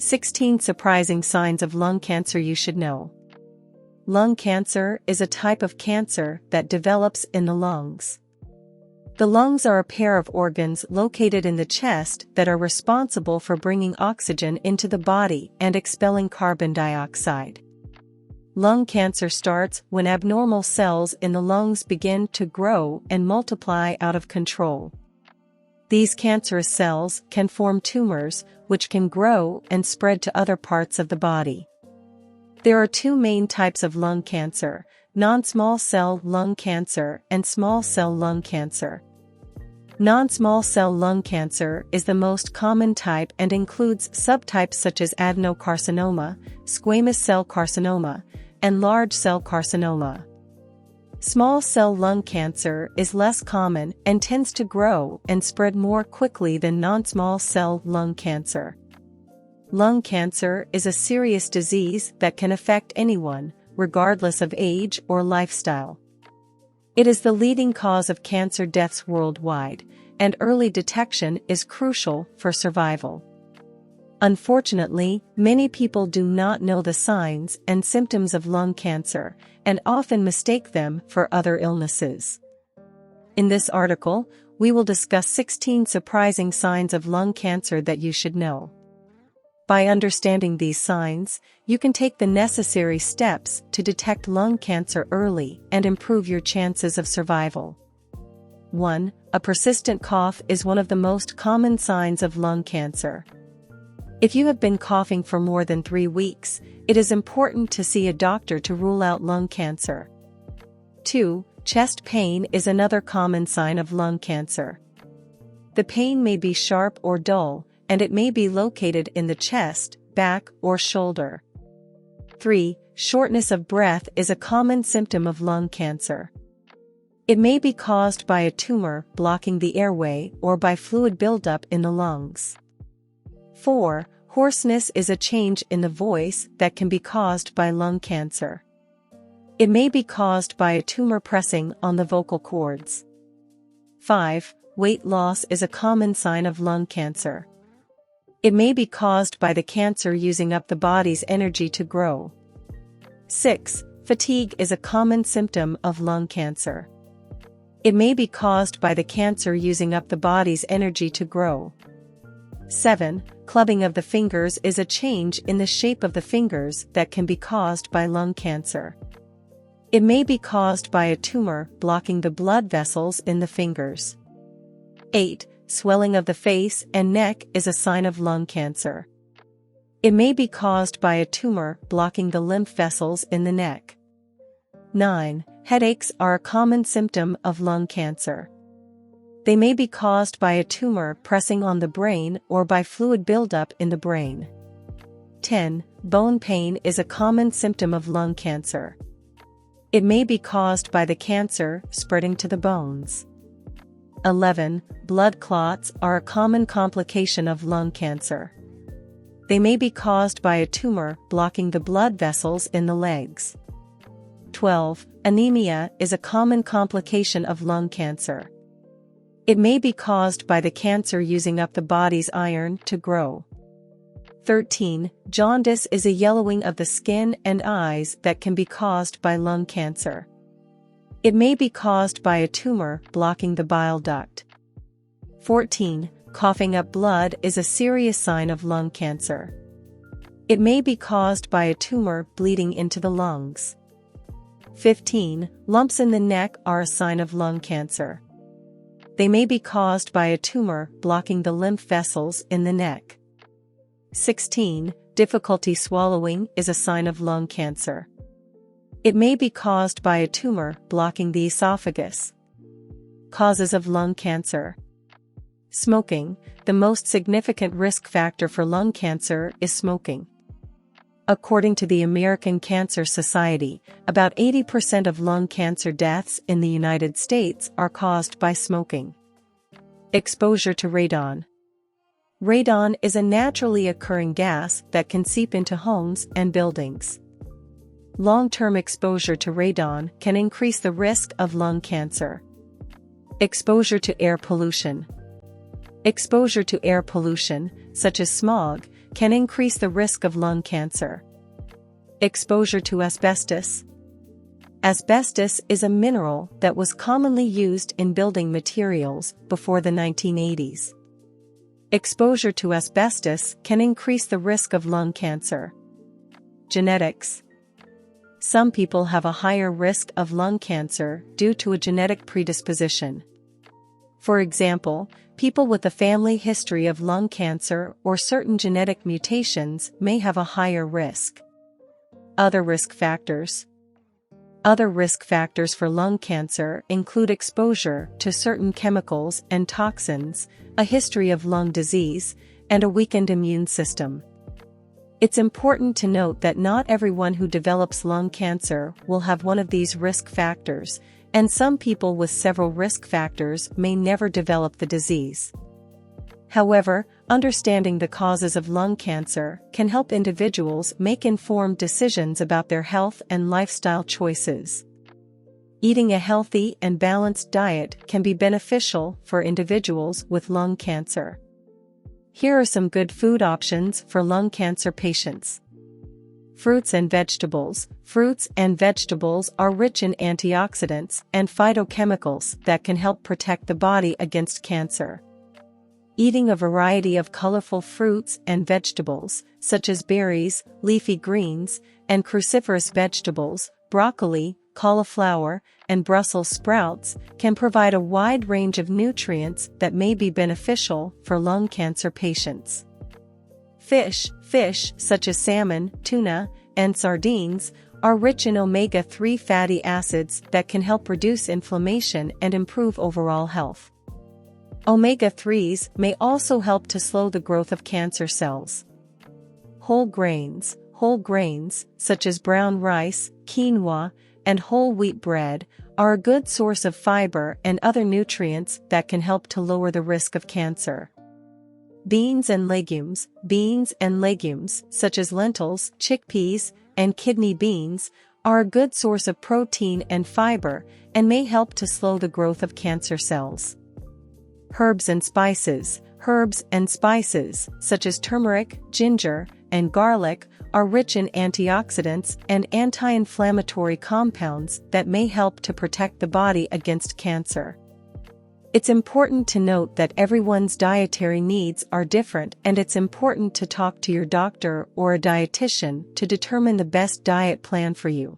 16 surprising signs of lung cancer you should know. Lung cancer is a type of cancer that develops in the lungs. The lungs are a pair of organs located in the chest that are responsible for bringing oxygen into the body and expelling carbon dioxide. Lung cancer starts when abnormal cells in the lungs begin to grow and multiply out of control. These cancerous cells can form tumors, which can grow and spread to other parts of the body. There are two main types of lung cancer: non-small cell lung cancer and small cell lung cancer. Non-small cell lung cancer is the most common type and includes subtypes such as adenocarcinoma, squamous cell carcinoma, and large cell carcinoma. Small cell lung cancer is less common and tends to grow and spread more quickly than non-small cell lung cancer. Lung cancer is a serious disease that can affect anyone, regardless of age or lifestyle. It is the leading cause of cancer deaths worldwide, and early detection is crucial for survival. Unfortunately, many people do not know the signs and symptoms of lung cancer, and often mistake them for other illnesses. In this article, we will discuss 16 surprising signs of lung cancer that you should know. By understanding these signs, you can take the necessary steps to detect lung cancer early and improve your chances of survival. 1. A persistent cough is one of the most common signs of lung cancer. If you have been coughing for more than 3 weeks, it is important to see a doctor to rule out lung cancer. 2. Chest pain is another common sign of lung cancer. The pain may be sharp or dull, and it may be located in the chest, back, or shoulder. 3. Shortness of breath is a common symptom of lung cancer. It may be caused by a tumor blocking the airway or by fluid buildup in the lungs. 4. Hoarseness is a change in the voice that can be caused by lung cancer. It may be caused by a tumor pressing on the vocal cords. 5. Weight loss is a common sign of lung cancer. It may be caused by the cancer using up the body's energy to grow. 6. Fatigue is a common symptom of lung cancer. It may be caused by the cancer using up the body's energy to grow. 7. Clubbing of the fingers is a change in the shape of the fingers that can be caused by lung cancer. It may be caused by a tumor blocking the blood vessels in the fingers. 8. Swelling of the face and neck is a sign of lung cancer. It may be caused by a tumor blocking the lymph vessels in the neck. 9. Headaches are a common symptom of lung cancer. They may be caused by a tumor pressing on the brain or by fluid buildup in the brain. 10. Bone pain is a common symptom of lung cancer. It may be caused by the cancer spreading to the bones. 11. Blood clots are a common complication of lung cancer. They may be caused by a tumor blocking the blood vessels in the legs. 12. Anemia is a common complication of lung cancer. It may be caused by the cancer using up the body's iron to grow. 13. Jaundice is a yellowing of the skin and eyes that can be caused by lung cancer. It may be caused by a tumor blocking the bile duct. 14. Coughing up blood is a serious sign of lung cancer. It may be caused by a tumor bleeding into the lungs. 15. Lumps in the neck are a sign of lung cancer. They may be caused by a tumor blocking the lymph vessels in the neck. 16. Difficulty swallowing is a sign of lung cancer. It may be caused by a tumor blocking the esophagus. Causes of lung cancer. Smoking. The most significant risk factor for lung cancer is smoking. According to the American Cancer Society, about 80% of lung cancer deaths in the United States are caused by smoking. Exposure to radon. Radon is a naturally occurring gas that can seep into homes and buildings. Long-term exposure to radon can increase the risk of lung cancer. Exposure to air pollution. Exposure to air pollution, such as smog, can increase the risk of lung cancer. Exposure to asbestos. Asbestos is a mineral that was commonly used in building materials before the 1980s. Exposure to asbestos can increase the risk of lung cancer. Genetics. Some people have a higher risk of lung cancer due to a genetic predisposition. For example, people with a family history of lung cancer or certain genetic mutations may have a higher risk. Other risk factors. Other risk factors for lung cancer include exposure to certain chemicals and toxins, a history of lung disease, and a weakened immune system. It's important to note that not everyone who develops lung cancer will have one of these risk factors, and some people with several risk factors may never develop the disease. However, understanding the causes of lung cancer can help individuals make informed decisions about their health and lifestyle choices. Eating a healthy and balanced diet can be beneficial for individuals with lung cancer. Here are some good food options for lung cancer patients. Fruits and vegetables. Fruits and vegetables are rich in antioxidants and phytochemicals that can help protect the body against cancer. Eating a variety of colorful fruits and vegetables, such as berries, leafy greens, and cruciferous vegetables, broccoli, cauliflower, and Brussels sprouts, can provide a wide range of nutrients that may be beneficial for lung cancer patients. Fish such as salmon, tuna, and sardines, are rich in omega-3 fatty acids that can help reduce inflammation and improve overall health. Omega-3s may also help to slow the growth of cancer cells. Whole grains, such as brown rice, quinoa, and whole wheat bread, are a good source of fiber and other nutrients that can help to lower the risk of cancer. Beans and legumes, such as lentils, chickpeas, and kidney beans, are a good source of protein and fiber and may help to slow the growth of cancer cells. Herbs and spices, such as turmeric, ginger, and garlic, are rich in antioxidants and anti-inflammatory compounds that may help to protect the body against cancer. It's important to note that everyone's dietary needs are different, and it's important to talk to your doctor or a dietitian to determine the best diet plan for you.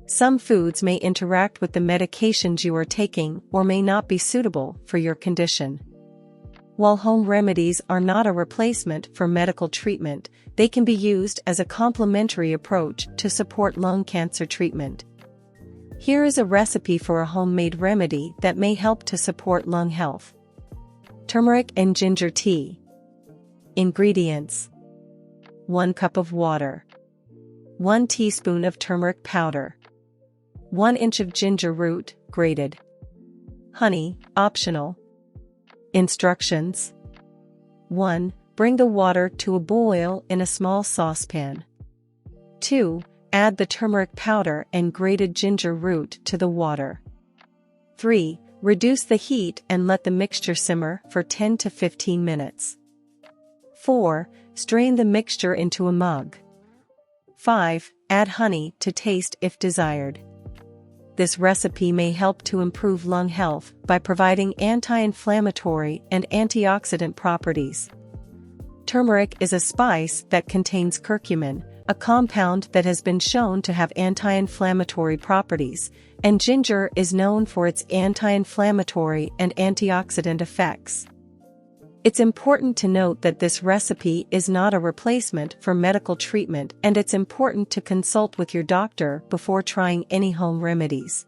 Some foods may interact with the medications you are taking or may not be suitable for your condition. While home remedies are not a replacement for medical treatment, they can be used as a complementary approach to support lung cancer treatment. Here is a recipe for a homemade remedy that may help to support lung health. Turmeric and ginger tea. Ingredients: 1 cup of water, 1 teaspoon of turmeric powder, 1 inch of ginger root, grated. Honey, optional. Instructions: 1. Bring the water to a boil in a small saucepan. 2. Add the turmeric powder and grated ginger root to the water. 3. Reduce the heat and let the mixture simmer for 10 to 15 minutes. 4. Strain the mixture into a mug. 5. Add honey to taste if desired. This recipe may help to improve lung health by providing anti-inflammatory and antioxidant properties. Turmeric is a spice that contains curcumin, a compound that has been shown to have anti-inflammatory properties, and ginger is known for its anti-inflammatory and antioxidant effects. It's important to note that this recipe is not a replacement for medical treatment, and it's important to consult with your doctor before trying any home remedies.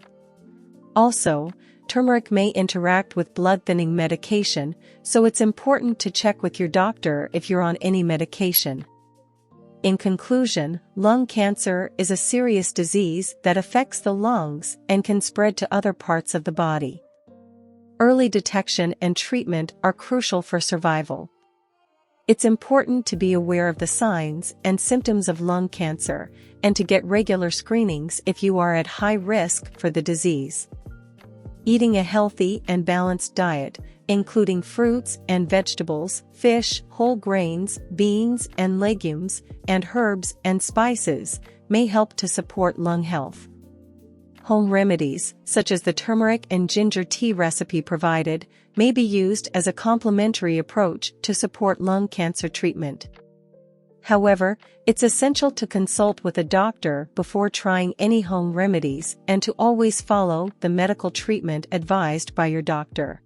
Also, turmeric may interact with blood-thinning medication, so it's important to check with your doctor if you're on any medication. In conclusion, lung cancer is a serious disease that affects the lungs and can spread to other parts of the body. Early detection and treatment are crucial for survival. It's important to be aware of the signs and symptoms of lung cancer and to get regular screenings if you are at high risk for the disease. Eating a healthy and balanced diet, including fruits and vegetables, fish, whole grains, beans and legumes, and herbs and spices, may help to support lung health. Home remedies, such as the turmeric and ginger tea recipe provided, may be used as a complementary approach to support lung cancer treatment. However, it's essential to consult with a doctor before trying any home remedies and to always follow the medical treatment advised by your doctor.